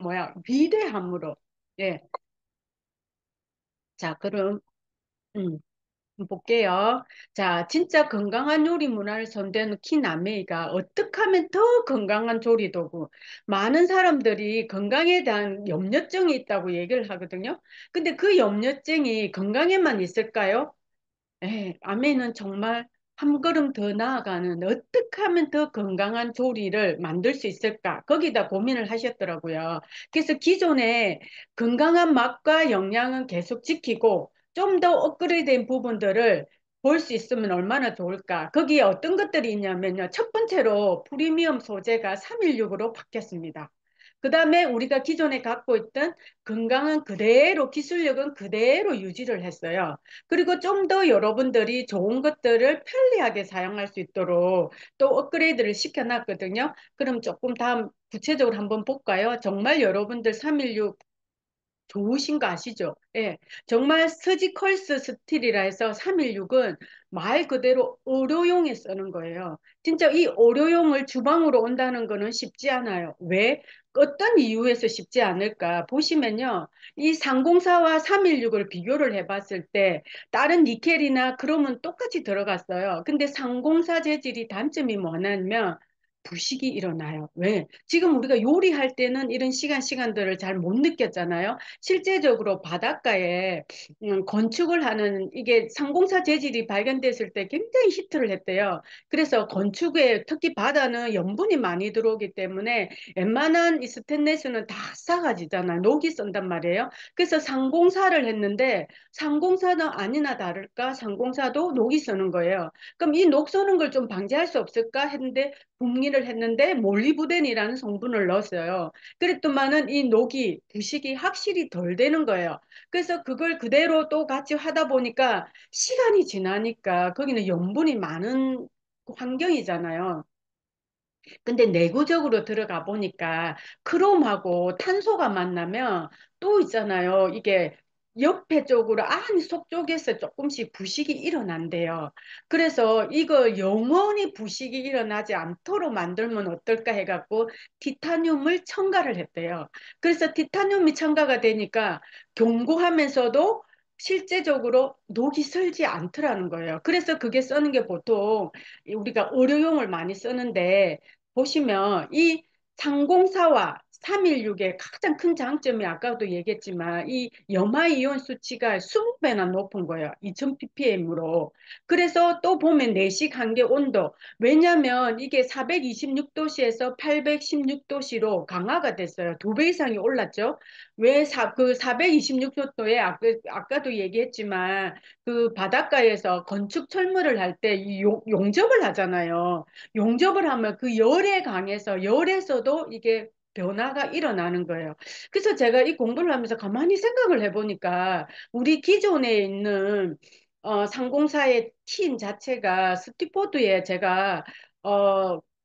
뭐야, 위대함으로. 예. 자, 그럼, 음, 볼게요. 자, 진짜 건강한 요리 문화를 선도하는 키나메이가 어떻게 하면 더 건강한 조리도구. 많은 사람들이 건강에 대한 염려증이 있다고 얘기를 하거든요. 근데 그 염려증이 건강에만 있을까요? 예, 아메는 정말 한 걸음 더 나아가는 어떻게 하면 더 건강한 조리를 만들 수 있을까? 거기다 고민을 하셨더라고요. 그래서 기존에 건강한 맛과 영양은 계속 지키고 좀 더 업그레이드된 부분들을 볼 수 있으면 얼마나 좋을까? 거기에 어떤 것들이 있냐면요. 첫 번째로 프리미엄 소재가 316으로 바뀌었습니다. 그 다음에 우리가 기존에 갖고 있던 건강은 그대로, 기술력은 그대로 유지를 했어요. 그리고 좀 더 여러분들이 좋은 것들을 편리하게 사용할 수 있도록 또 업그레이드를 시켜놨거든요. 그럼 조금 다음 구체적으로 한번 볼까요? 정말 여러분들 316 좋으신 거 아시죠? 예. 정말 서지컬스 스틸이라 해서 316은 말 그대로 의료용에 쓰는 거예요. 진짜 이 의료용을 주방으로 온다는 거는 쉽지 않아요. 왜? 어떤 이유에서 쉽지 않을까? 보시면요. 이 304와 316을 비교를 해봤을 때 다른 니켈이나 크롬은 똑같이 들어갔어요. 근데 304 재질이 단점이 뭐냐면 부식이 일어나요. 왜? 지금 우리가 요리할 때는 이런 시간들을 잘 못 느꼈잖아요. 실제적으로 바닷가에 건축을 하는 이게 상공사 재질이 발견됐을 때 굉장히 히트를 했대요. 그래서 건축에 특히 바다는 염분이 많이 들어오기 때문에 웬만한 이 스테인리스는 다 싹아지잖아. 녹이 쓴단 말이에요. 그래서 상공사를 했는데 상공사는 아니나 다를까 상공사도 녹이 쓰는 거예요. 그럼 이 녹 쓰는 걸 좀 방지할 수 없을까 했는데 궁리를 했는데 몰리브덴이라는 성분을 넣었어요. 그랬더만은 이 녹이 부식이 확실히 덜 되는 거예요. 그래서 그걸 그대로 또 같이 하다 보니까 시간이 지나니까 거기는 염분이 많은 환경이잖아요. 근데 내구적으로 들어가 보니까 크롬하고 탄소가 만나면 또 있잖아요. 이게 옆에 쪽으로 안 속쪽에서 조금씩 부식이 일어난대요. 그래서 이거 영원히 부식이 일어나지 않도록 만들면 어떨까 해갖고 티타늄을 첨가를 했대요. 그래서 티타늄이 첨가가 되니까 견고하면서도 실제적으로 녹이 슬지 않더라는 거예요. 그래서 그게 쓰는 게 보통 우리가 의료용을 많이 쓰는데 보시면 이 상공사와 316의 가장 큰 장점이 아까도 얘기했지만 이 염화이온 수치가 20배나 높은 거예요. 2000ppm으로. 그래서 또 보면 내식 한계 온도. 왜냐하면 이게 426도씨에서 816도씨로 강화가 됐어요. 2배 이상이 올랐죠. 왜 그 426도에 아까도 얘기했지만 그 바닷가에서 건축 철물을 할 때 용접을 하잖아요. 용접을 하면 그 열에 강해서 열에서도 이게 변화가 일어나는 거예요. 그래서 제가 이 공부를 하면서 가만히 생각을 해보니까 우리 기존에 있는 상공사의 팀 자체가 스티포드에 제가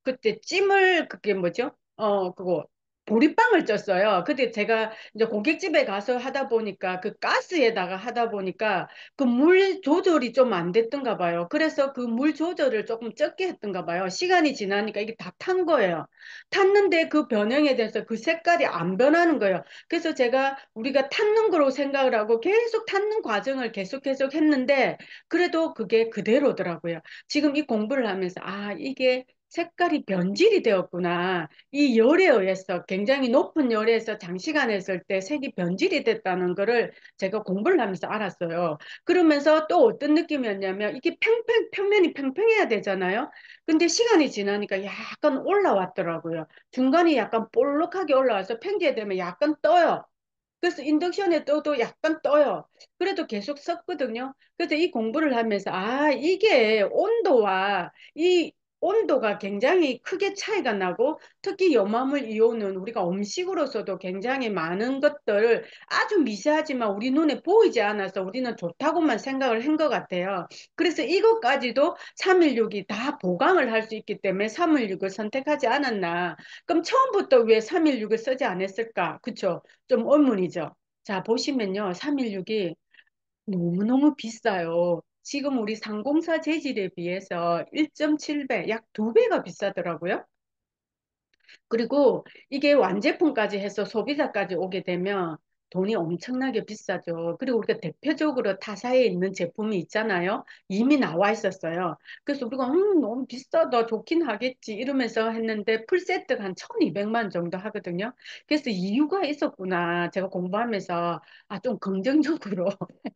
그때 찜을 그게 뭐죠? 그거 보리빵을 쪘어요. 근데 제가 이제 고깃집에 가서 하다 보니까 그 가스에다가 하다 보니까 그 물 조절이 좀 안 됐던가 봐요. 그래서 그 물 조절을 조금 적게 했던가 봐요. 시간이 지나니까 이게 다 탄 거예요. 탔는데 그 변형에 대해서 그 색깔이 안 변하는 거예요. 그래서 제가 우리가 탔는 거로 생각을 하고 계속 탔는 과정을 계속 했는데 그래도 그게 그대로더라고요. 지금 이 공부를 하면서 아, 이게 색깔이 변질이 되었구나. 이 열에 의해서 굉장히 높은 열에서 장시간 했을 때 색이 변질이 됐다는 거를 제가 공부를 하면서 알았어요. 그러면서 또 어떤 느낌이었냐면 이게 평면이 팽팽해야 되잖아요. 근데 시간이 지나니까 약간 올라왔더라고요. 중간이 약간 볼록하게 올라와서 팽지되면 약간 떠요. 그래서 인덕션에 떠도 약간 떠요. 그래도 계속 썼거든요. 그래서 이 공부를 하면서, 아, 이게 온도와 이 온도가 굉장히 크게 차이가 나고, 특히 염화물 이온은 우리가 음식으로서도 굉장히 많은 것들을 아주 미세하지만 우리 눈에 보이지 않아서 우리는 좋다고만 생각을 한 것 같아요. 그래서 이것까지도 316이 다 보강을 할 수 있기 때문에 316을 선택하지 않았나. 그럼 처음부터 왜 316을 쓰지 않았을까? 그쵸? 좀 의문이죠. 자, 보시면요. 316이 너무너무 비싸요. 지금 우리 상공사 재질에 비해서 1.7배, 약 2배가 비싸더라고요. 그리고 이게 완제품까지 해서 소비자까지 오게 되면 돈이 엄청나게 비싸죠. 그리고 우리가 대표적으로 타사에 있는 제품이 있잖아요. 이미 나와 있었어요. 그래서 우리가 너무 비싸다 좋긴 하겠지 이러면서 했는데 풀세트가 한 1200만 정도 하거든요. 그래서 이유가 있었구나. 제가 공부하면서 좀 긍정적으로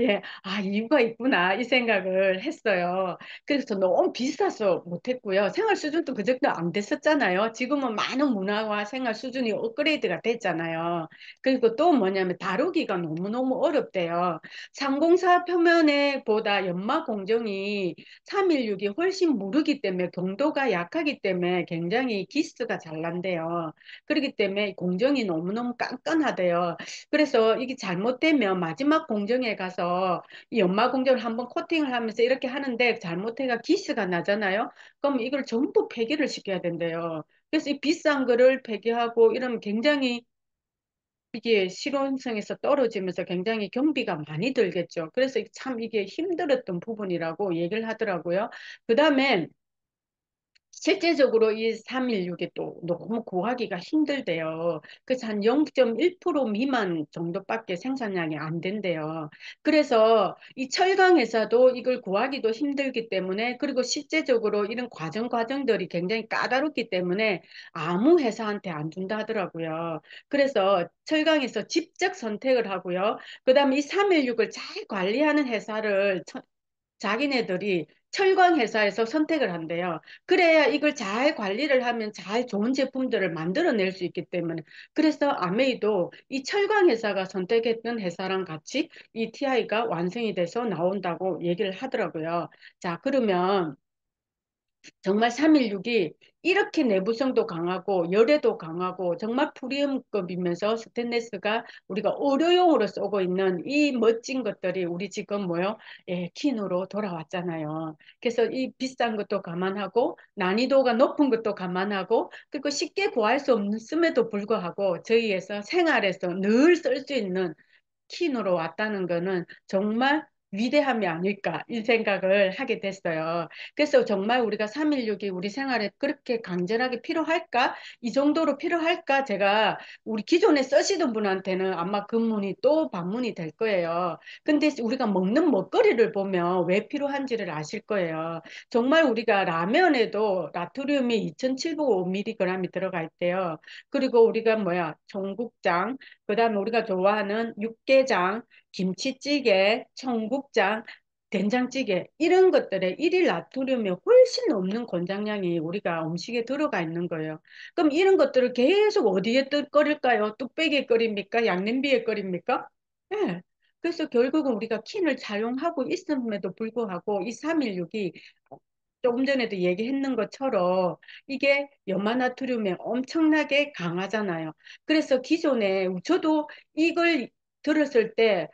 예, 이유가 있구나 이 생각을 했어요. 그래서 너무 비싸서 못했고요. 생활 수준도 그 정도 안 됐었잖아요. 지금은 많은 문화와 생활 수준이 업그레이드가 됐잖아요. 그리고 또 뭐냐면 다루기가 너무너무 어렵대요. 304 표면에 보다 연마 공정이 316이 훨씬 무르기 때문에 경도가 약하기 때문에 굉장히 기스가 잘 난대요. 그렇기 때문에 공정이 너무너무 깐깐하대요. 그래서 이게 잘못되면 마지막 공정에 가서 이 연마 공정을 한번 코팅을 하면서 이렇게 하는데 잘못해가 기스가 나잖아요. 그럼 이걸 전부 폐기를 시켜야 된대요. 그래서 이 비싼 거를 폐기하고 이러면 굉장히 이게 실용성에서 떨어지면서 굉장히 경비가 많이 들겠죠. 그래서 참 이게 힘들었던 부분이라고 얘기를 하더라고요. 그 다음에 실제적으로 이 316이 또 너무 구하기가 힘들대요. 그래서 한 0.1% 미만 정도밖에 생산량이 안 된대요. 그래서 이 철강 회사도 이걸 구하기도 힘들기 때문에 그리고 실제적으로 이런 과정들이 굉장히 까다롭기 때문에 아무 회사한테 안 준다 하더라고요. 그래서 철강에서 직접 선택을 하고요. 그다음에 이 316을 잘 관리하는 회사를 자기네들이 철강 회사에서 선택을 한대요. 그래야 이걸 잘 관리를 하면 잘 좋은 제품들을 만들어낼 수 있기 때문에. 그래서 아메이도 이 철강 회사가 선택했던 회사랑 같이 이 TI가 완성이 돼서 나온다고 얘기를 하더라고요. 자, 그러면 정말 316이 이렇게 내구성도 강하고 열에도 강하고 정말 프리미엄급이면서 스테인리스가 우리가 의료용으로 쓰고 있는 이 멋진 것들이 우리 지금 뭐요? 예, 킨으로 돌아왔잖아요. 그래서 이 비싼 것도 감안하고 난이도가 높은 것도 감안하고 그리고 쉽게 구할 수 없음에도 불구하고 저희에서 생활에서 늘 쓸 수 있는 킨으로 왔다는 거는 정말 위대함이 아닐까 이 생각을 하게 됐어요. 그래서 정말 우리가 316이 우리 생활에 그렇게 간절하게 필요할까? 이 정도로 필요할까? 제가 우리 기존에 쓰시던 분한테는 아마 그 문이 또 반문이 될 거예요. 근데 우리가 먹는 먹거리를 보면 왜 필요한지를 아실 거예요. 정말 우리가 라면에도 나트륨이 2705mg이 들어가 있대요. 그리고 우리가 뭐야, 청국장, 그다음에 우리가 좋아하는 육개장, 김치찌개, 청국장, 된장찌개 이런 것들에 일일 나트륨이 훨씬 넘는 권장량이 우리가 음식에 들어가 있는 거예요. 그럼 이런 것들을 계속 어디에 끓일까요? 뚝배기에 끓입니까? 양냄비에 끓입니까? 예. 그래서 결국은 우리가 킨을 사용하고 있음에도 불구하고 이 316이 조금 전에도 얘기했는 것처럼 이게 염화나트륨에 엄청나게 강하잖아요. 그래서 기존에 저도 이걸 들었을 때,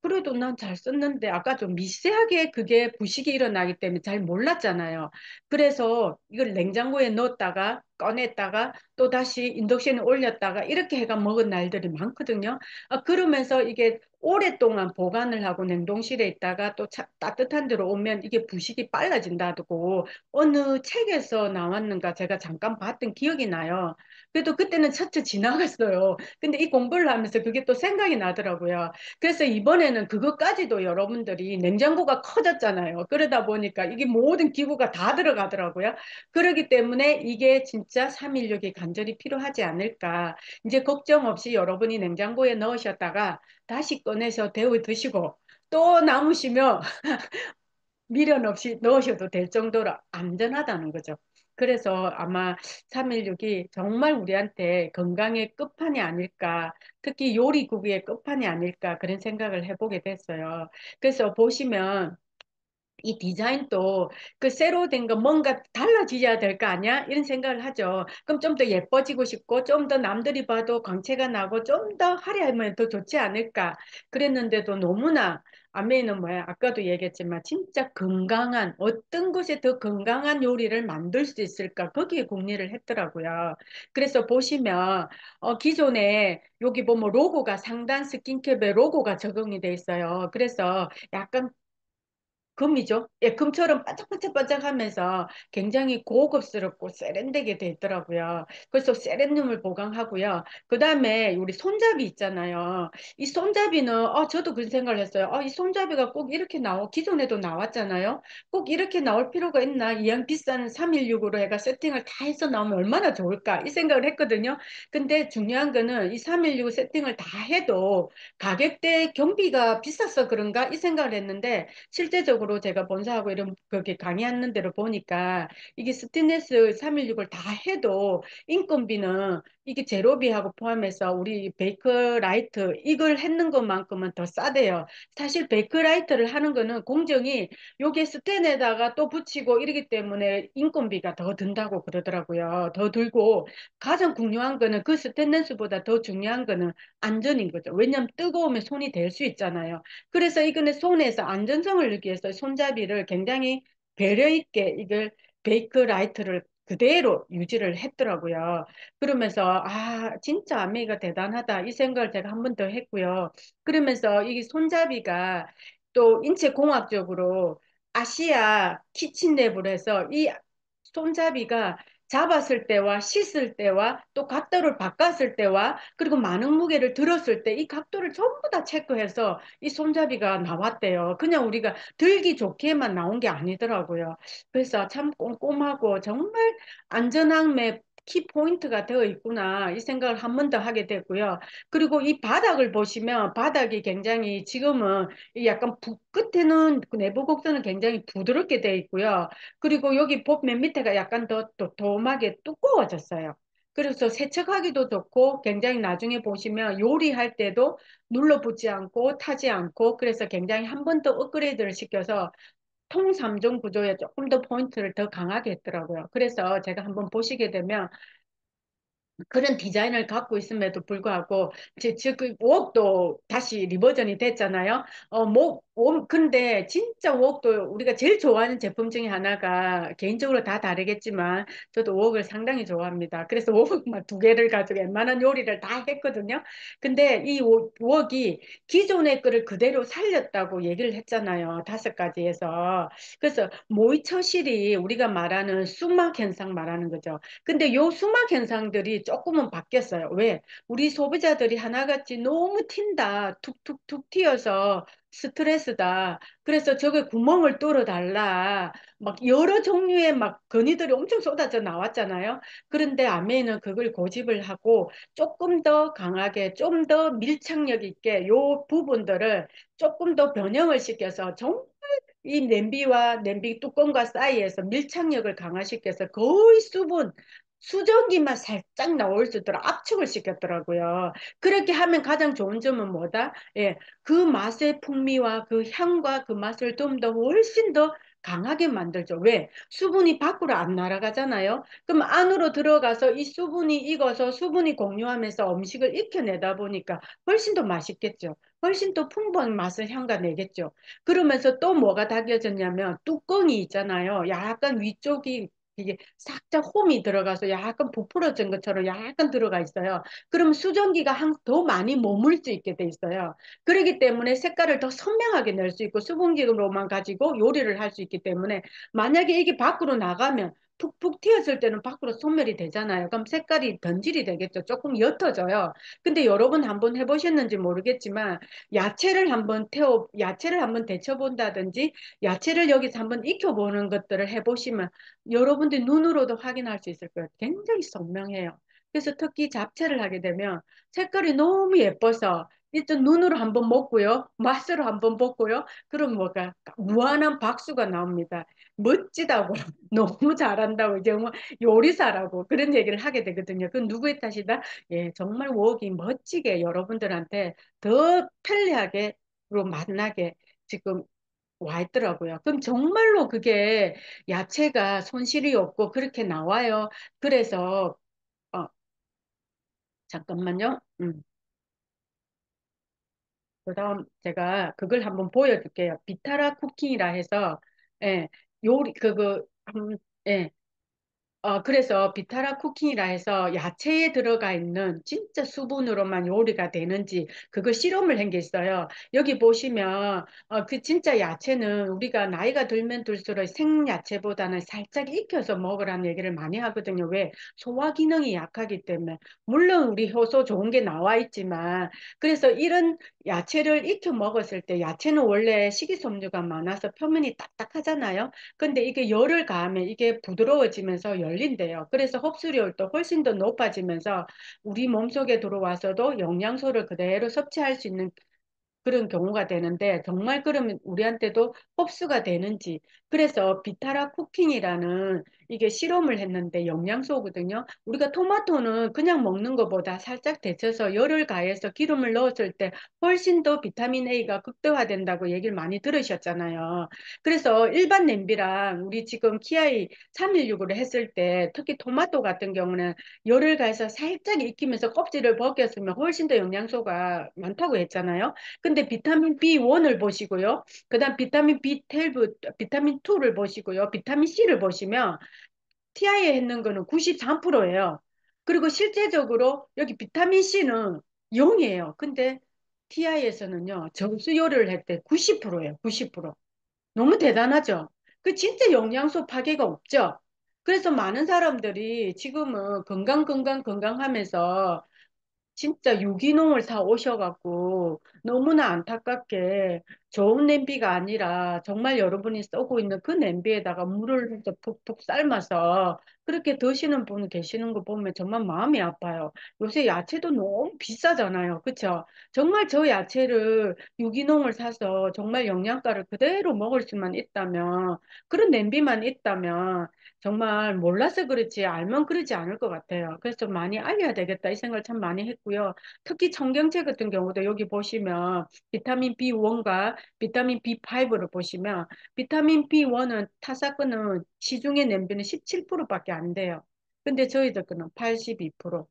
그래도 난 잘 썼는데 아까 좀 미세하게 그게 부식이 일어나기 때문에 잘 몰랐잖아요. 그래서 이걸 냉장고에 넣었다가 꺼냈다가 또 다시 인덕션에 올렸다가 이렇게 해가 먹은 날들이 많거든요. 그러면서 이게 오랫동안 보관을 하고 냉동실에 있다가 또 따뜻한 데로 오면 이게 부식이 빨라진다고 어느 책에서 나왔는가 제가 잠깐 봤던 기억이 나요. 그래도 그때는 차차 지나갔어요. 근데 이 공부를 하면서 그게 또 생각이 나더라고요. 그래서 이번에는 그것까지도 여러분들이 냉장고가 커졌잖아요. 그러다 보니까 이게 모든 기구가 다 들어가더라고요. 그렇기 때문에 이게 진짜 316이 간절히 필요하지 않을까. 이제 걱정 없이 여러분이 냉장고에 넣으셨다가 다시 꺼내서 데워 드시고 또 남으시면 미련 없이 넣으셔도 될 정도로 안전하다는 거죠. 그래서 아마 316이 정말 우리한테 건강의 끝판이 아닐까, 특히 요리국의 끝판이 아닐까 그런 생각을 해보게 됐어요. 그래서 보시면 이 디자인도 그 새로 된 거 뭔가 달라지셔야 될 거 아니야? 이런 생각을 하죠. 그럼 좀 더 예뻐지고 싶고 좀 더 남들이 봐도 광채가 나고 좀 더 화려하면 더 좋지 않을까? 그랬는데도 너무나 아메이는 뭐야? 아까도 얘기했지만 진짜 건강한 어떤 곳에 더 건강한 요리를 만들 수 있을까? 거기에 궁리를 했더라고요. 그래서 보시면 기존에 여기 보면 로고가 상단 스킨캡에 로고가 적용이 돼 있어요. 그래서 약간 금이죠. 예, 금처럼 반짝반짝반짝하면서 굉장히 고급스럽고 세련되게 돼 있더라고요. 그래서 세렌륨을 보강하고요. 그 다음에 우리 손잡이 있잖아요. 이 손잡이는 저도 그런 생각을 했어요. 이 손잡이가 꼭 이렇게 기존에도 나왔잖아요. 꼭 이렇게 나올 필요가 있나? 이왕 비싼 316으로 해가 세팅을 다 해서 나오면 얼마나 좋을까? 이 생각을 했거든요. 근데 중요한 거는 이 316 세팅을 다 해도 가격대 경비가 비싸서 그런가? 이 생각을 했는데 실제적으로 제가 본사하고 이런 그렇게 강의하는 대로 보니까 이게 스테인리스 316을 다 해도 인건비는 이게 제로비하고 포함해서 우리 베이크라이트 이걸 했는 것만큼은 더 싸대요. 사실 베이크라이트를 하는 거는 공정이 요게 스텐에다가 또 붙이고 이러기 때문에 인건비가 더 든다고 그러더라고요. 더 들고 가장 중요한 거는 그 스테인리스보다 더 중요한 거는 안전인 거죠. 왜냐하면 뜨거우면 손이 될 수 있잖아요. 그래서 이거는 손에서 안전성을 느끼기 위해서 손잡이를 굉장히 배려 있게 이걸 베이크 라이트를 그대로 유지를 했더라고요. 그러면서 진짜 아메이가 대단하다 이 생각을 제가 한 번 더 했고요. 그러면서 이 손잡이가 또 인체공학적으로 아시아 키친랩을 해서 이 손잡이가 잡았을 때와 씻을 때와 또 각도를 바꿨을 때와 그리고 많은 무게를 들었을 때 이 각도를 전부 다 체크해서 이 손잡이가 나왔대요. 그냥 우리가 들기 좋게만 나온 게 아니더라고요. 그래서 참 꼼꼼하고 정말 안전함의 키포인트가 되어 있구나 이 생각을 한 번 더 하게 됐고요. 그리고 이 바닥을 보시면 바닥이 굉장히 지금은 이 약간 끝에는 그 내부 곡선은 굉장히 부드럽게 되어 있고요. 그리고 여기 봇 맨 밑에가 약간 더 도톰하게 두꺼워졌어요. 그래서 세척하기도 좋고 굉장히 나중에 보시면 요리할 때도 눌러붙지 않고 타지 않고 그래서 굉장히 한 번 더 업그레이드를 시켜서 통 3종 구조에 조금 더 포인트를 더 강하게 했더라고요. 그래서 제가 한번 보시게 되면 그런 디자인을 갖고 있음에도 불구하고 그 웍도 다시 리버전이 됐잖아요. 근데 진짜 웍도 우리가 제일 좋아하는 제품 중에 하나가 개인적으로 다 다르겠지만 저도 웍을 상당히 좋아합니다. 그래서 웍만 두 개를 가지고 웬만한 요리를 다 했거든요. 근데 이 웍이 기존의 거를 그대로 살렸다고 얘기를 했잖아요. 5가지에서. 그래서 모의 처실이 우리가 말하는 수막 현상 말하는 거죠. 근데 요 수막 현상들이 조금은 바뀌었어요. 왜? 우리 소비자들이 하나같이 너무 튄다. 툭툭툭 튀어서 스트레스다. 그래서 저게 구멍을 뚫어달라. 막 여러 종류의 막 건의들이 엄청 쏟아져 나왔잖아요. 그런데 아메는 그걸 고집을 하고 조금 더 강하게, 좀 더 밀착력 있게 요 부분들을 조금 더 변형을 시켜서 정말 이 냄비와 냄비 뚜껑과 사이에서 밀착력을 강화시켜서 거의 수증기만 살짝 나올 수 있도록 압축을 시켰더라고요. 그렇게 하면 가장 좋은 점은 뭐다? 예, 그 맛의 풍미와 그 향과 그 맛을 좀 더 훨씬 더 강하게 만들죠. 왜? 수분이 밖으로 안 날아가잖아요. 그럼 안으로 들어가서 이 수분이 익어서 수분이 공유하면서 음식을 익혀내다 보니까 훨씬 더 맛있겠죠. 훨씬 더 풍부한 맛을 향가 내겠죠. 그러면서 또 뭐가 당겨졌냐면 뚜껑이 있잖아요. 약간 위쪽이 이게 살짝 홈이 들어가서 약간 부풀어진 것처럼 약간 들어가 있어요. 그럼 수증기가 더 많이 머물 수 있게 돼 있어요. 그렇기 때문에 색깔을 더 선명하게 낼 수 있고 수분기로만 가지고 요리를 할 수 있기 때문에 만약에 이게 밖으로 나가면 푹푹 튀었을 때는 밖으로 소멸이 되잖아요. 그럼 색깔이 변질이 되겠죠. 조금 옅어져요. 근데 여러분 한번 해보셨는지 모르겠지만 야채를 한번 데쳐본다든지 야채를 여기서 한번 익혀보는 것들을 해보시면 여러분들 눈으로도 확인할 수 있을 거예요. 굉장히 선명해요. 그래서 특히 잡채를 하게 되면 색깔이 너무 예뻐서 일단 눈으로 한번 먹고요. 맛으로 한번 보고요. 그럼 뭐가 무한한 박수가 나옵니다. 멋지다고 너무 잘한다고 이제 뭐 요리사라고 그런 얘기를 하게 되거든요. 그건 누구의 탓이다? 예, 정말 웍이 멋지게 여러분들한테 더 편리하게 그리고 맛나게 지금 와 있더라고요. 그럼 정말로 그게 야채가 손실이 없고 그렇게 나와요. 그래서 어, 잠깐만요. 그다음 제가 그걸 한번 보여줄게요. 비타라 쿠킹이라 해서 예, 요리 예, 그래서 비타라 쿠킹이라 해서 야채에 들어가 있는 진짜 수분으로만 요리가 되는지 그거 실험을 한 게 있어요. 여기 보시면 그 진짜 야채는 우리가 나이가 들면 들수록 생야채보다는 살짝 익혀서 먹으라는 얘기를 많이 하거든요. 왜? 소화 기능이 약하기 때문에. 물론 우리 효소 좋은 게 나와 있지만 그래서 이런 야채를 익혀 먹었을 때 야채는 원래 식이섬유가 많아서 표면이 딱딱하잖아요. 근데 이게 열을 가하면 이게 부드러워지면서 열린대요. 그래서 흡수율도 훨씬 더 높아지면서 우리 몸속에 들어와서도 영양소를 그대로 섭취할 수 있는 그런 경우가 되는데 정말 그러면 우리한테도 흡수가 되는지 그래서 비타라 쿠킹이라는 이게 실험을 했는데 영양소거든요. 우리가 토마토는 그냥 먹는 것보다 살짝 데쳐서 열을 가해서 기름을 넣었을 때 훨씬 더 비타민 A가 극대화된다고 얘기를 많이 들으셨잖아요. 그래서 일반 냄비랑 우리 지금 키아이 316으로 했을 때 특히 토마토 같은 경우는 열을 가해서 살짝 익히면서 껍질을 벗겼으면 훨씬 더 영양소가 많다고 했잖아요. 근데 비타민 B1을 보시고요. 그다음 비타민 B12, 비타민 2를 보시고요. 비타민 C를 보시면 TI에 했는 거는 93%예요. 그리고 실제적으로 여기 비타민 C는 0이에요. 근데 TI에서는요. 정수요를 했대 90%예요. 90%. 너무 대단하죠? 그 진짜 영양소 파괴가 없죠? 그래서 많은 사람들이 지금은 건강하면서 진짜 유기농을 사 오셔갖고 너무나 안타깝게 좋은 냄비가 아니라 정말 여러분이 쓰고 있는 그 냄비에다가 물을 이제 푹푹 삶아서 그렇게 드시는 분 계시는 거 보면 정말 마음이 아파요. 요새 야채도 너무 비싸잖아요. 그쵸? 정말 저 야채를 유기농을 사서 정말 영양가를 그대로 먹을 수만 있다면 그런 냄비만 있다면 정말 몰라서 그렇지 알면 그러지 않을 것 같아요. 그래서 좀 많이 알려야 되겠다 이 생각을 참 많이 했고요. 특히 청경채 같은 경우도 여기 보시면 비타민 B1과 비타민 B5를 보시면 비타민 B1은 타사건은 시중에 냄비는 17%밖에 안 돼요. 근데 저희들 거는 82%.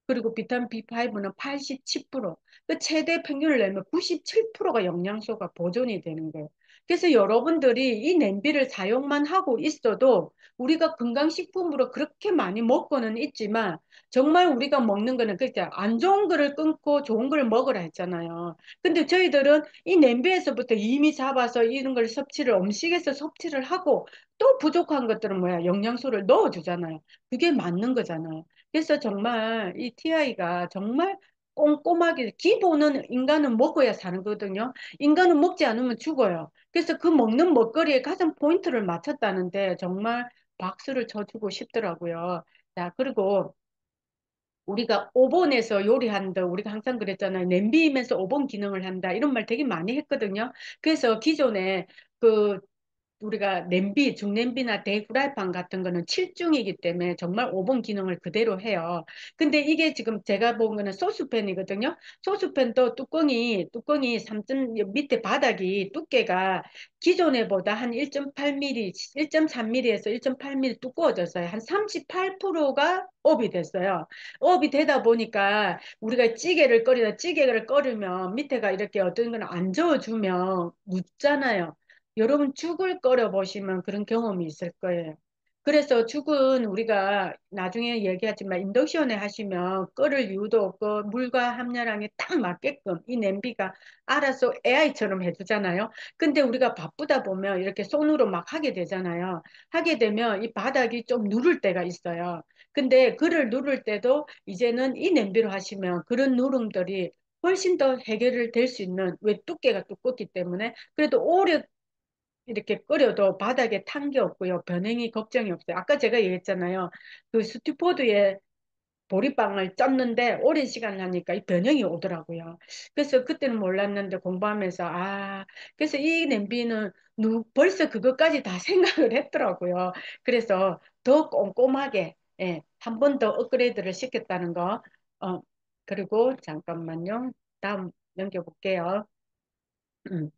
그리고 비타민 B5는 87%. 그 최대 평균을 내면 97%가 영양소가 보존이 되는 거예요. 그래서 여러분들이 이 냄비를 사용만 하고 있어도 우리가 건강식품으로 그렇게 많이 먹고는 있지만 정말 우리가 먹는 거는 그렇죠. 안 좋은 거를 끊고 좋은 걸 먹으라 했잖아요. 근데 저희들은 이 냄비에서부터 이미 잡아서 이런 걸 섭취를 음식에서 섭취를 하고 또 부족한 것들은 뭐야? 영양소를 넣어주잖아요. 그게 맞는 거잖아요. 그래서 정말 이 TI가 정말 꼼꼼하게 기본은 인간은 먹어야 사는 거거든요. 인간은 먹지 않으면 죽어요. 그래서 그 먹는 먹거리에 가장 포인트를 맞췄다는데 정말 박수를 쳐주고 싶더라고요. 자, 그리고 우리가 오븐에서 요리한다. 우리가 항상 그랬잖아요. 냄비이면서 오븐 기능을 한다. 이런 말 되게 많이 했거든요. 그래서 기존에 그 우리가 냄비, 중냄비나 대후라이팬 같은 거는 7중이기 때문에 정말 오븐 기능을 그대로 해요. 근데 이게 지금 제가 본 거는 소스팬이거든요. 소스팬도 뚜껑이 3점, 밑에 바닥이 두께가 기존에 보다 한 1.8mm, 1.3mm에서 1.8mm 두꺼워졌어요. 한 38%가 업이 됐어요. 업이 되다 보니까 우리가 찌개를 끓이면 밑에가 이렇게 어떤 건 안 저어주면 묻잖아요. 여러분 죽을 끓여 보시면 그런 경험이 있을 거예요. 그래서 죽은 우리가 나중에 얘기하지만 인덕션에 하시면 끓을 이유도 없고 물과 함유량에 딱 맞게끔 이 냄비가 알아서 AI처럼 해주잖아요. 근데 우리가 바쁘다 보면 이렇게 손으로 막 하게 되잖아요. 하게 되면 이 바닥이 좀 누를 때가 있어요. 근데 그를 누를 때도 이제는 이 냄비로 하시면 그런 누름들이 훨씬 더 해결을 될 수 있는 왜 두께가 두껍기 때문에 그래도 오래 이렇게 끓여도 바닥에 탄 게 없고요. 변형이 걱정이 없어요. 아까 제가 얘기했잖아요. 그 스티포드에 보리빵을 쪘는데 오랜 시간 하니까 이 변형이 오더라고요. 그래서 그때는 몰랐는데 공부하면서 그래서 이 냄비는 벌써 그것까지 다 생각을 했더라고요. 그래서 더 꼼꼼하게 한 번 더 업그레이드를 시켰다는 거. 어, 그리고 잠깐만요. 다음 넘겨볼게요. 음.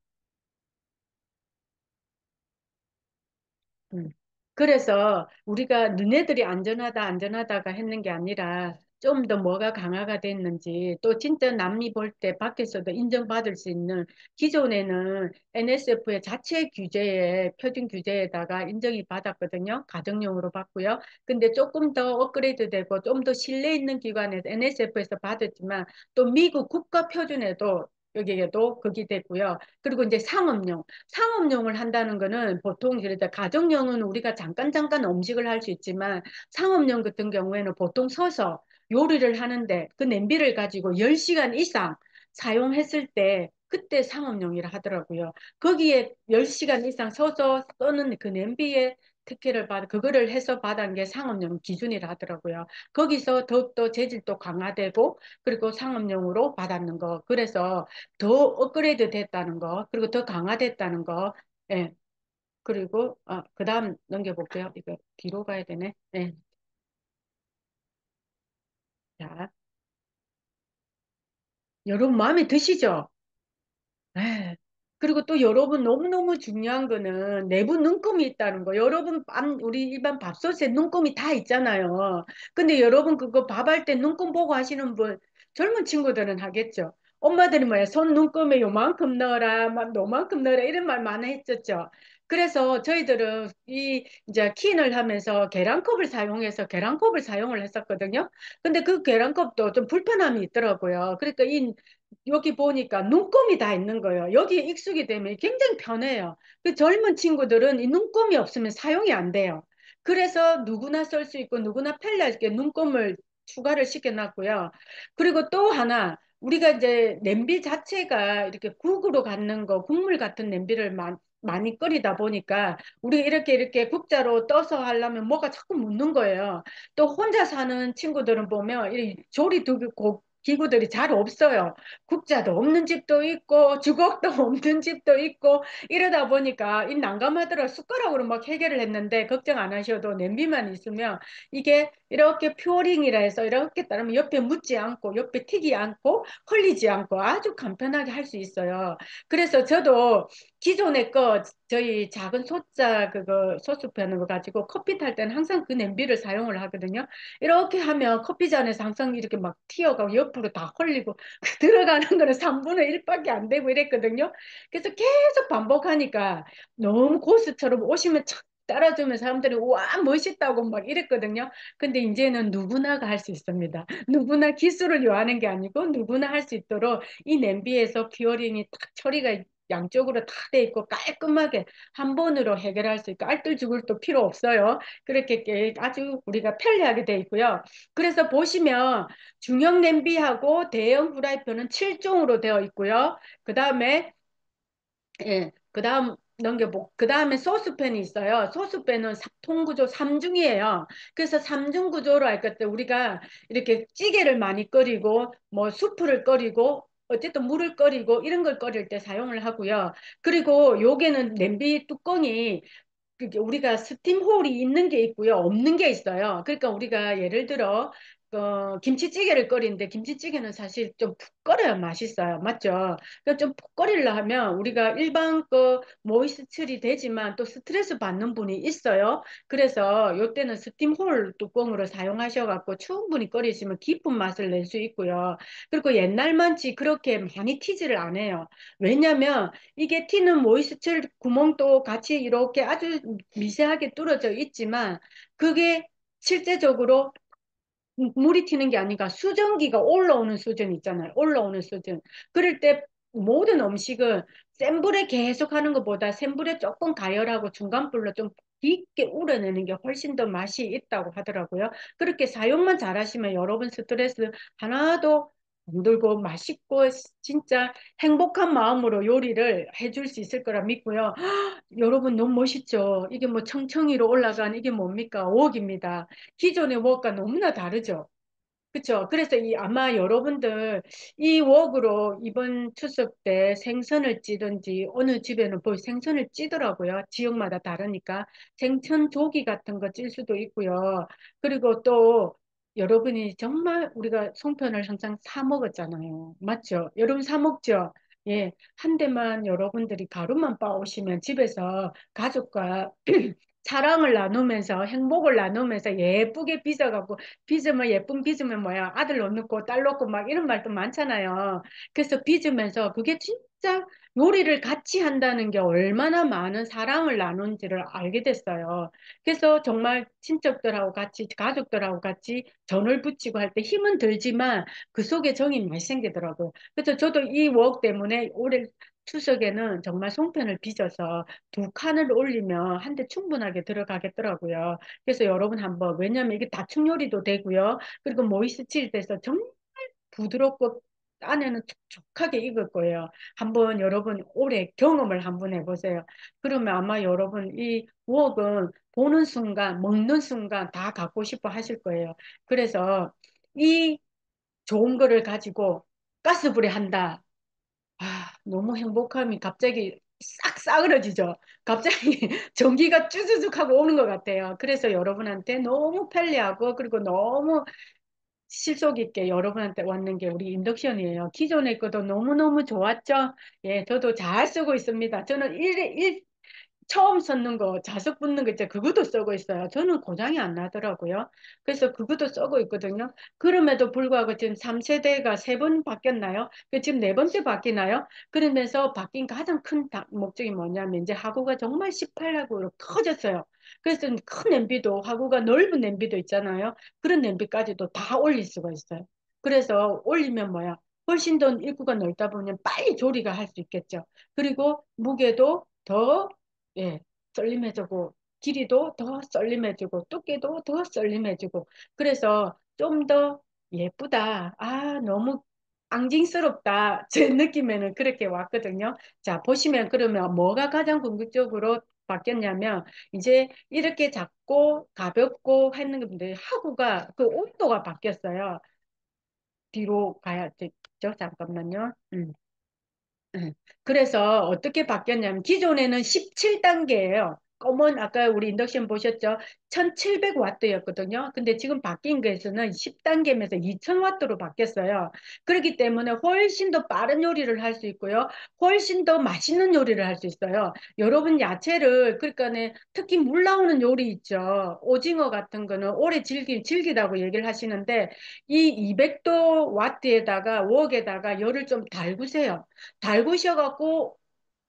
그래서 우리가 너네들이 안전하다가 했는 게 아니라 좀 더 뭐가 강화가 됐는지, 또 진짜 남이 볼 때 밖에서도 인정받을 수 있는, 기존에는 NSF의 자체 규제에, 표준 규제에다가 인정이 받았거든요. 가정용으로 받고요. 근데 조금 더 업그레이드 되고 좀 더 신뢰 있는 기관에서 NSF에서 받았지만 또 미국 국가 표준에도 여기에도 그게 됐고요. 그리고 이제 상업용. 상업용을 한다는 거는 보통 그래도 가정용은 우리가 잠깐 음식을 할 수 있지만 상업용 같은 경우에는 보통 서서 요리를 하는데 그 냄비를 가지고 10시간 이상 사용했을 때 그때 상업용이라 하더라고요. 거기에 10시간 이상 서서 써는 그 냄비에 특혜를 받아, 그거를 해서 받은 게 상업용 기준이라 하더라고요. 거기서 더욱더 재질도 강화되고, 그리고 상업용으로 받았는 거. 그래서 더 업그레이드 됐다는 거, 그리고 더 강화됐다는 거. 예. 그리고, 그 다음 넘겨볼게요. 이거 뒤로 가야 되네. 예. 자, 여러분 마음에 드시죠? 네. 그리고 또 여러분 너무너무 중요한 거는 내부 눈금이 있다는 거. 여러분 우리 일반 밥솥에 눈금이 다 있잖아요. 근데 여러분 그거 밥할 때 눈금 보고 하시는 분 젊은 친구들은 하겠죠. 엄마들이 뭐야 손 눈금에 요만큼 넣어라, 막 요만큼 넣어라 이런 말 많이 했었죠. 그래서 저희들은 이 이제 킨을 하면서 계량컵을 사용해서 계량컵을 사용을 했었거든요. 근데 그 계량컵도 좀 불편함이 있더라고요. 그러니까 이 여기 보니까 눈금이 다 있는 거예요. 여기에 익숙이 되면 굉장히 편해요. 그 젊은 친구들은 이 눈금이 없으면 사용이 안 돼요. 그래서 누구나 쓸 수 있고 누구나 편리하게 눈금을 추가를 시켜놨고요. 그리고 또 하나, 우리가 이제 냄비 자체가 이렇게 국으로 갖는 거, 국물 같은 냄비를 많이 끓이다 보니까 우리가 이렇게 국자로 떠서 하려면 뭐가 자꾸 묻는 거예요. 또 혼자 사는 친구들은 보면 이 조리도구 기구들이 잘 없어요. 국자도 없는 집도 있고 주걱도 없는 집도 있고 이러다 보니까 이 난감하더라. 숟가락으로 막 해결을 했는데 걱정 안 하셔도 냄비만 있으면 이게 이렇게 퓨어링이라 해서 이렇게 따르면 옆에 묻지 않고 옆에 튀지 않고 흘리지 않고 아주 간편하게 할 수 있어요. 그래서 저도 기존에 거 저희 작은 소자 그거 소스편을 가지고 커피 탈 때는 항상 그 냄비를 사용을 하거든요. 이렇게 하면 커피잔에서 항상 이렇게 막 튀어가고 옆으로 다 흘리고 들어가는 거는 3분의 1밖에 안 되고 이랬거든요. 그래서 계속 반복하니까 너무 고수처럼 오시면 착 따라주면 사람들이 와 멋있다고 막 이랬거든요. 근데 이제는 누구나가 할 수 있습니다. 누구나 기술을 요하는 게 아니고 누구나 할 수 있도록 이 냄비에서 퓨어링이 딱 처리가 양쪽으로 다 돼 있고 깔끔하게 한 번으로 해결할 수 있고 알뜰죽을도 필요 없어요. 그렇게 아주 우리가 편리하게 돼 있고요. 그래서 보시면 중형 냄비하고 대형 후라이팬은 7종으로 되어 있고요. 그 다음에 예, 그 다음에 소스팬이 있어요. 소스팬은 통구조 3중이에요. 그래서 3중 구조로 할 것 때 우리가 이렇게 찌개를 많이 끓이고, 뭐 수프를 끓이고, 어쨌든 물을 끓이고, 이런 걸 끓일 때 사용을 하고요. 그리고 요게는 냄비 뚜껑이 그게 우리가 스팀 홀이 있는 게 있고요, 없는 게 있어요. 그러니까 우리가 예를 들어 김치찌개를 끓이는데 김치찌개는 사실 좀 푹 끓여야 맛있어요. 맞죠? 그러니까 좀 푹 끓이려 하면 우리가 일반 모이스처리 되지만 또 스트레스 받는 분이 있어요. 그래서 요때는 스팀 홀 뚜껑으로 사용하셔갖고 충분히 끓이시면 깊은 맛을 낼 수 있고요. 그리고 옛날만치 그렇게 많이 튀지를 않아요. 왜냐면 이게 튀는 모이스처 구멍도 같이 이렇게 아주 미세하게 뚫어져 있지만 그게 실제적으로 물이 튀는 게 아니라 수증기가 올라오는 수준 있잖아요. 올라오는 수준. 그럴 때 모든 음식은 센 불에 계속 하는 것보다 센 불에 조금 가열하고 중간불로 좀 깊게 우려내는 게 훨씬 더 맛이 있다고 하더라고요. 그렇게 사용만 잘하시면 여러분 스트레스 하나도 안 들고 맛있고 진짜 행복한 마음으로 요리를 해줄 수 있을 거라 믿고요. 여러분 너무 멋있죠? 이게 뭐 청청이로 올라간 이게 뭡니까? 웍입니다. 기존의 웍과 너무나 다르죠? 그렇죠. 그래서 이 아마 여러분들 이 웍으로 이번 추석 때 생선을 찌든지 어느 집에는 뭐 생선을 찌더라고요. 지역마다 다르니까 생선 조기 같은 거 찔 수도 있고요. 그리고 또 여러분이 정말 우리가 송편을 항상 사 먹었잖아요. 맞죠? 여러분 사 먹죠? 예, 한 대만 여러분들이 가루만 빻으시면 집에서 가족과 사랑을 나누면서 행복을 나누면서 예쁘게 빚어갖고 빚으면 예쁜 빚으면 뭐야 아들 놓고 딸 놓고 막 이런 말도 많잖아요. 그래서 빚으면서 그게 진짜 요리를 같이 한다는 게 얼마나 많은 사랑을 나눈지를 알게 됐어요. 그래서 정말 친척들하고 같이 가족들하고 같이 전을 부치고 할 때 힘은 들지만 그 속에 정이 많이 생기더라고요. 그래서 저도 이 웍 때문에 올해 추석에는 정말 송편을 빚어서 두 칸을 올리면 한 대 충분하게 들어가겠더라고요. 그래서 여러분 한번, 왜냐면 이게 다층 요리도 되고요. 그리고 모이스칠 때서 정말 부드럽고 안에는 촉촉하게 익을 거예요. 한번 여러분 올해 경험을 한번 해보세요. 그러면 아마 여러분 이 웍은 보는 순간, 먹는 순간 다 갖고 싶어 하실 거예요. 그래서 이 좋은 거를 가지고 가스불에 한다. 아, 너무 행복함이 갑자기 싹 싸그러지죠. 갑자기 전기가 쭈쭈쭈 하고 오는 것 같아요. 그래서 여러분한테 너무 편리하고 그리고 너무 실속 있게 여러분한테 왔는 게 우리 인덕션이에요. 기존에 것도 너무너무 좋았죠? 예, 저도 잘 쓰고 있습니다. 저는 처음 썼는 거, 자석 붙는 거 있죠. 그것도 쓰고 있어요. 저는 고장이 안 나더라고요. 그래서 그것도 쓰고 있거든요. 그럼에도 불구하고 지금 3세대가 세 번 바뀌었나요? 지금 네 번째 바뀌나요? 그러면서 바뀐 가장 큰 목적이 뭐냐면 이제 하구가 정말 18하구로 커졌어요. 그래서 큰 냄비도 하구가 넓은 냄비도 있잖아요. 그런 냄비까지도 다 올릴 수가 있어요. 그래서 올리면 뭐야? 훨씬 더 입구가 넓다 보면 빨리 조리가 할 수 있겠죠. 그리고 무게도 더 예, 썰림해지고 길이도 더 썰림해지고 두께도 더 썰림해지고 그래서 좀 더 예쁘다. 아, 너무 앙징스럽다. 제 느낌에는 그렇게 왔거든요. 자, 보시면 그러면 뭐가 가장 궁극적으로 바뀌었냐면 이제 이렇게 작고 가볍고 했는 건데 하구가 그 온도가 바뀌었어요. 뒤로 가야 되죠? 잠깐만요. 네. 그래서 어떻게 바뀌었냐면 기존에는 17단계예요. 검은 아까 우리 인덕션 보셨죠? 1700와트였거든요. 근데 지금 바뀐 것에서는 10단계면서 2000와트로 바뀌었어요. 그렇기 때문에 훨씬 더 빠른 요리를 할 수 있고요. 훨씬 더 맛있는 요리를 할 수 있어요. 여러분 야채를 그러니까 특히 물 나오는 요리 있죠. 오징어 같은 거는 오래 질기다고 얘기를 하시는데 이 200도 와트에다가 웍에다가 열을 좀 달구세요. 달구셔갖고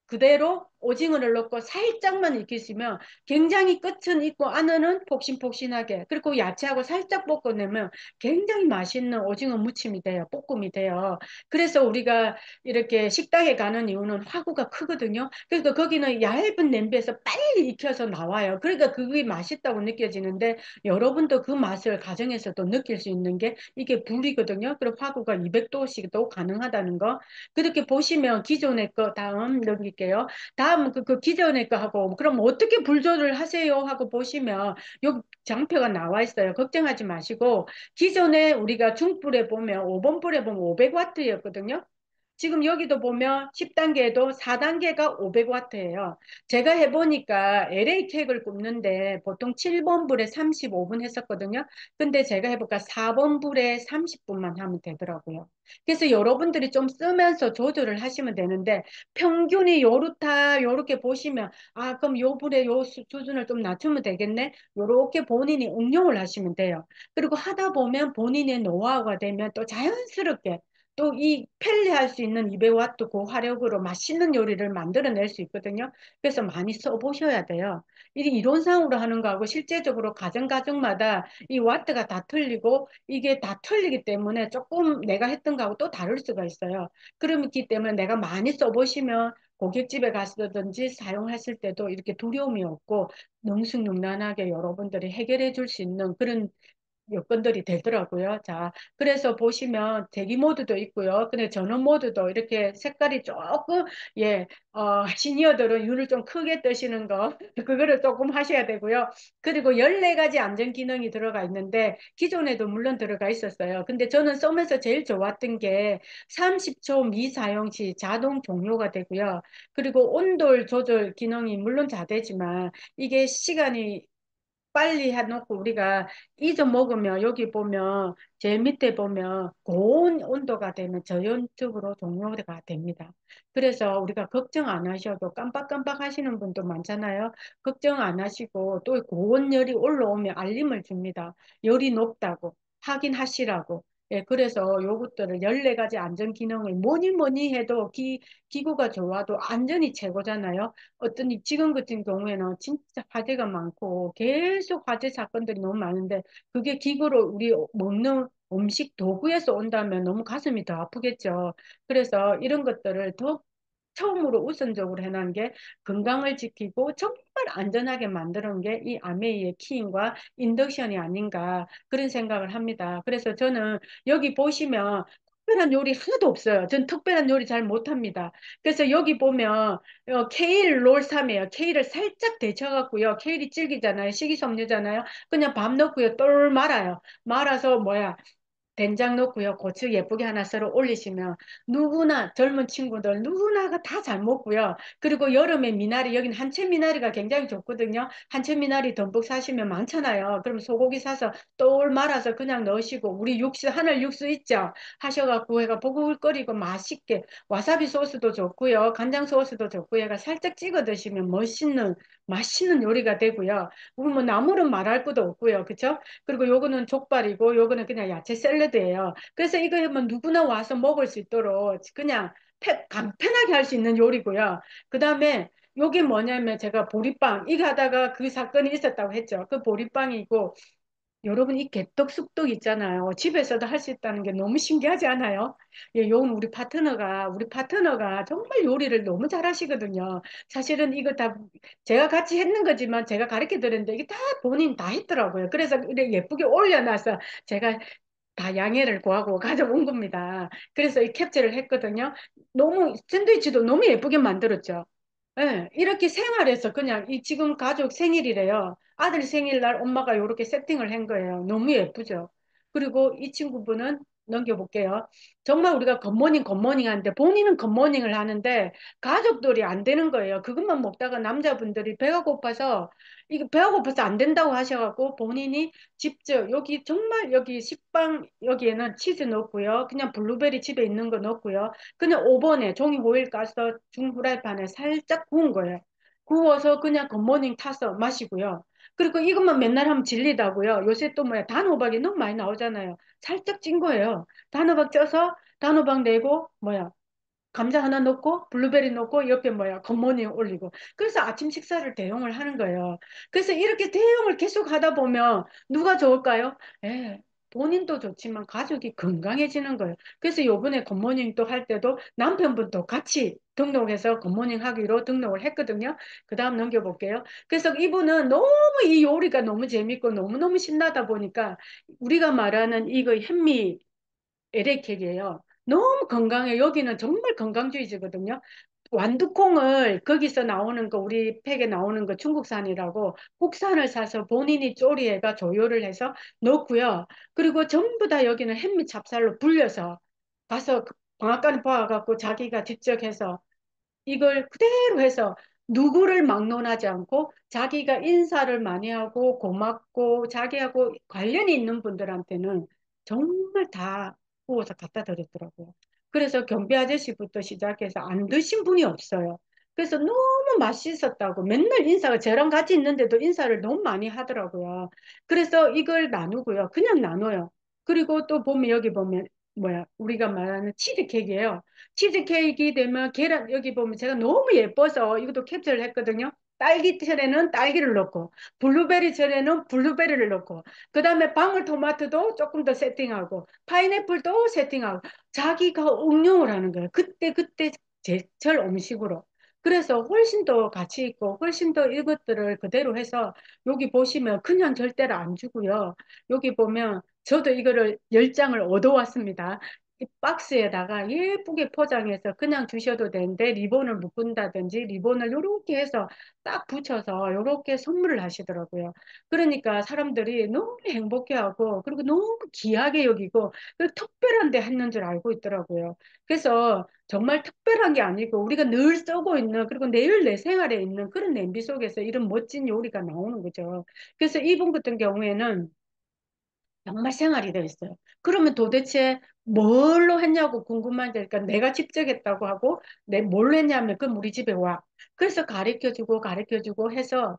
그대로 오징어를 넣고 살짝만 익히시면 굉장히 끝은 있고 안은 폭신폭신하게 그리고 야채하고 살짝 볶아내면 굉장히 맛있는 오징어 무침이 돼요. 볶음이 돼요. 그래서 우리가 이렇게 식당에 가는 이유는 화구가 크거든요. 그러니까 거기는 얇은 냄비에서 빨리 익혀서 나와요. 그러니까 그게 맛있다고 느껴지는데 여러분도 그 맛을 가정에서도 느낄 수 있는 게 이게 불이거든요. 그리고 화구가 200도씩도 가능하다는 거. 그렇게 보시면 기존의 거 다음 넘길게요. 다음 그 기존의 거 하고 그럼 어떻게 불조를 하세요 하고 보시면 요 장표가 나와 있어요. 걱정하지 마시고 기존에 우리가 중불에 보면 5번 불에 보면 500와트였거든요. 지금 여기도 보면 10단계에도 4단계가 500와트예요. 제가 해보니까 LA 케이크를 굽는데 보통 7번 불에 35분 했었거든요. 근데 제가 해볼까 4번 불에 30분만 하면 되더라고요. 그래서 여러분들이 좀 쓰면서 조절을 하시면 되는데 평균이 요렇다 요렇게 보시면 아 그럼 요 불에 요 수준을 좀 낮추면 되겠네. 요렇게 본인이 응용을 하시면 돼요. 그리고 하다 보면 본인의 노하우가 되면 또 자연스럽게 또 이 편리할 수 있는 200와트 고화력으로 맛있는 요리를 만들어낼 수 있거든요. 그래서 많이 써보셔야 돼요. 이게 이론상으로 하는 거하고 실제적으로 가정마다 이 와트가 다 틀리고 이게 다 틀리기 때문에 조금 내가 했던 거하고 또 다를 수가 있어요. 그렇기 때문에 내가 많이 써보시면 고깃집에 가시든지 사용하실 때도 이렇게 두려움이 없고 능숙능란하게 여러분들이 해결해 줄 수 있는 그런 여건들이 되더라고요. 자, 그래서 보시면 대기 모드도 있고요. 근데 전원 모드도 이렇게 색깔이 조금, 예, 시니어들은 윤을 좀 크게 뜨시는 거, 그거를 조금 하셔야 되고요. 그리고 14가지 안전 기능이 들어가 있는데, 기존에도 물론 들어가 있었어요. 근데 저는 쓰면서 제일 좋았던 게 30초 미사용 시 자동 종료가 되고요. 그리고 온도 조절 기능이 물론 다 되지만, 이게 시간이 빨리 해놓고 우리가 잊어 먹으면 여기 보면 제 밑에 보면 고온 온도가 되면 저온적으로 종료가 됩니다. 그래서 우리가 걱정 안 하셔도 깜빡깜빡 하시는 분도 많잖아요. 걱정 안 하시고 또 고온열이 올라오면 알림을 줍니다. 열이 높다고 확인하시라고. 예, 그래서 요것들을 14가지 안전 기능을 뭐니 뭐니 해도 기구가 좋아도 안전이 최고잖아요. 지금 같은 경우에는 진짜 화재가 많고 계속 화재 사건들이 너무 많은데 그게 기구로 우리 먹는 음식 도구에서 온다면 너무 가슴이 더 아프겠죠. 그래서 이런 것들을 더 처음으로 우선적으로 해놓은 게 건강을 지키고 정말 안전하게 만드는 게 이 아메이의 키인과 인덕션이 아닌가 그런 생각을 합니다. 그래서 저는 여기 보시면 특별한 요리 하나도 없어요. 전 특별한 요리 잘 못합니다. 그래서 여기 보면 케일 롤삼이에요. 케일을 살짝 데쳐갖고요. 케일이 질기잖아요. 식이섬유잖아요. 그냥 밥 넣고요. 똘 말아요. 말아서 뭐야 된장 넣고요. 고추 예쁘게 하나 썰어 올리시면 누구나 젊은 친구들 누구나가 다 잘 먹고요. 그리고 여름에 미나리 여기는 한채 미나리가 굉장히 좋거든요. 한채 미나리 듬뿍 사시면 많잖아요. 그럼 소고기 사서 똘 말아서 그냥 넣으시고 우리 육수 하늘 육수 있죠. 하셔갖고 해가 보글거리고 맛있게 와사비 소스도 좋고요. 간장 소스도 좋고요. 해가 살짝 찍어 드시면 멋있는 맛있는 요리가 되고요. 우리 뭐 나물은 말할 것도 없고요. 그쵸? 그리고 요거는 족발이고 요거는 그냥 야채 샐러드예요. 그래서 이거 하면 누구나 와서 먹을 수 있도록 그냥 간편하게 할 수 있는 요리고요. 그 다음에 요게 뭐냐면 제가 보리빵 이거 하다가 그 사건이 있었다고 했죠. 그 보리빵이고 여러분 이 개떡 쑥떡 있잖아요. 집에서도 할 수 있다는 게 너무 신기하지 않아요? 예, 요건 우리 파트너가 정말 요리를 너무 잘하시거든요. 사실은 이거 다 제가 같이 했는 거지만 제가 가르쳐 드렸는데 이게 다 본인 다 했더라고요. 그래서 이렇게 예쁘게 올려놔서 제가 다 양해를 구하고 가져온 겁니다. 그래서 이 캡처를 했거든요. 너무 샌드위치도 너무 예쁘게 만들었죠. 예, 이렇게 생활에서 그냥 이 지금 가족 생일이래요. 아들 생일날 엄마가 이렇게 세팅을 한 거예요. 너무 예쁘죠. 그리고 이 친구분은 넘겨볼게요. 정말 우리가 굿모닝 하는데 본인은 굿모닝을 하는데 가족들이 안 되는 거예요. 그것만 먹다가 남자분들이 배가 고파서 안 된다고 하셔갖고 본인이 직접 여기 정말 여기 식빵 여기에는 치즈 넣고요. 그냥 블루베리 집에 있는 거 넣고요. 그냥 오븐에 종이 호일 까서 중후라이팬에 살짝 구운 거예요. 구워서 그냥 굿모닝 타서 마시고요. 그리고 이것만 맨날 하면 질리다고요. 요새 또 뭐야 단호박이 너무 많이 나오잖아요. 살짝 찐 거예요. 단호박 쪄서 단호박 내고 뭐야 감자 하나 넣고 블루베리 넣고 옆에 뭐야 굿모닝 올리고 그래서 아침 식사를 대용을 하는 거예요. 그래서 이렇게 대용을 계속 하다 보면 누가 좋을까요? 예, 본인도 좋지만 가족이 건강해지는 거예요. 그래서 요번에 굿모닝 또 할 때도 남편분도 같이 등록해서 굿모닝 하기로 등록을 했거든요. 그 다음 넘겨볼게요. 그래서 이분은 너무 이 요리가 너무 재밌고 너무너무 신나다 보니까 우리가 말하는 이거 현미 LA케이크예요. 너무 건강해요. 여기는 정말 건강주의지거든요. 완두콩을 거기서 나오는 거 우리 팩에 나오는 거 중국산이라고 국산을 사서 본인이 조리해가 조효를 해서 넣고요. 그리고 전부 다 여기는 햄미 찹쌀로 불려서 가서 방앗간에 봐갖고 자기가 직접 해서 이걸 그대로 해서 누구를 막론하지 않고 자기가 인사를 많이 하고 고맙고 자기하고 관련이 있는 분들한테는 정말 다 구워서 갖다 드렸더라고요. 그래서 경비 아저씨부터 시작해서 안 드신 분이 없어요. 그래서 너무 맛있었다고 맨날 인사가 저랑 같이 있는데도 인사를 너무 많이 하더라고요. 그래서 이걸 나누고요. 그냥 나눠요. 그리고 또 보면 여기 보면 뭐야 우리가 말하는 치즈케이크예요. 치즈케이크 되면 계란 여기 보면 제가 너무 예뻐서 이것도 캡처를 했거든요. 딸기 철에는 딸기를 넣고 블루베리 철에는 블루베리를 넣고 그 다음에 방울토마토도 조금 더 세팅하고 파인애플도 세팅하고 자기가 응용을 하는 거예요. 그때 제철 음식으로. 그래서 훨씬 더 가치 있고 훨씬 더 이것들을 그대로 해서 여기 보시면 그냥 절대로 안 주고요. 여기 보면 저도 이거를 10장을 얻어왔습니다. 이 박스에다가 예쁘게 포장해서 그냥 주셔도 되는데 리본을 묶은다든지 리본을 요렇게 해서 딱 붙여서 요렇게 선물을 하시더라고요. 그러니까 사람들이 너무 행복해하고 그리고 너무 귀하게 여기고 그리고 특별한 데 했는 줄 알고 있더라고요. 그래서 정말 특별한 게 아니고 우리가 늘 쓰고 있는 그리고 매일 내 생활에 있는 그런 냄비 속에서 이런 멋진 요리가 나오는 거죠. 그래서 이분 같은 경우에는 정말 생활이 되어 있어요. 그러면 도대체 뭘로 했냐고 궁금하니까 내가 직접 했다고 하고 내 뭘로 했냐면 그럼 우리 집에 와. 그래서 가르쳐주고 해서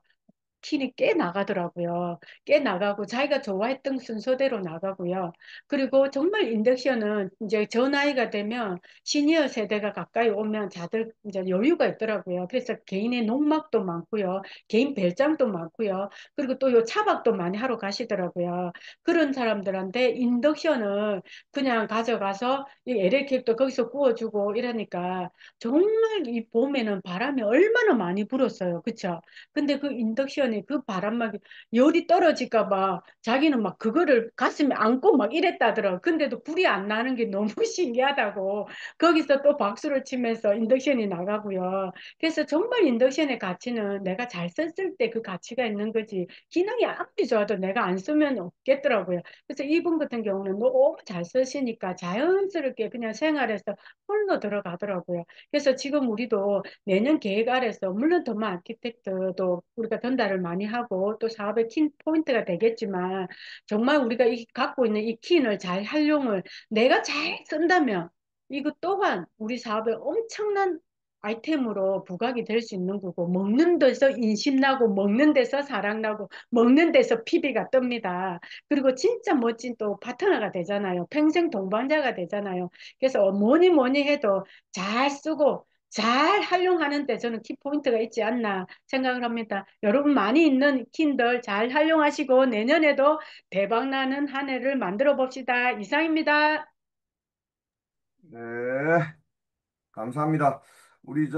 킬이 꽤 나가더라고요. 꽤 나가고 자기가 좋아했던 순서대로 나가고요. 그리고 정말 인덕션은 이제 저 나이가 되면 시니어 세대가 가까이 오면 다들 이제 여유가 있더라고요. 그래서 개인의 농막도 많고요. 개인 별장도 많고요. 그리고 또 요 차박도 많이 하러 가시더라고요. 그런 사람들한테 인덕션을 그냥 가져가서 이 LA케이크도 거기서 구워주고 이러니까 정말 이 봄에는 바람이 얼마나 많이 불었어요. 그쵸? 근데 그 인덕션이 그 바람막이 열이 떨어질까 봐 자기는 막 그거를 가슴에 안고 막 이랬다더라. 근데도 불이 안 나는 게 너무 신기하다고. 거기서 또 박수를 치면서 인덕션이 나가고요. 그래서 정말 인덕션의 가치는 내가 잘 썼을 때 그 가치가 있는 거지. 기능이 아무리 좋아도 내가 안 쓰면 없겠더라고요. 그래서 이분 같은 경우는 너무 잘 쓰시니까 자연스럽게 그냥 생활에서 홀로 들어가더라고요. 그래서 지금 우리도 내년 계획 아래서 물론 더마 아키텍트도 우리가 전달을 많이 하고 또 사업의 키 포인트가 되겠지만 정말 우리가 갖고 있는 이 킨을 잘 활용을 내가 잘 쓴다면 이것 또한 우리 사업에 엄청난 아이템으로 부각이 될 수 있는 거고 먹는 데서 인심 나고 먹는 데서 사랑 나고 먹는 데서 피비가 뜹니다. 그리고 진짜 멋진 또 파트너가 되잖아요. 평생 동반자가 되잖아요. 그래서 뭐니 해도 잘 쓰고 잘 활용하는 데 저는 키포인트가 있지 않나 생각을 합니다. 여러분 많이 있는 킨들 잘 활용하시고 내년에도 대박나는 한 해를 만들어 봅시다. 이상입니다. 네, 감사합니다. 우리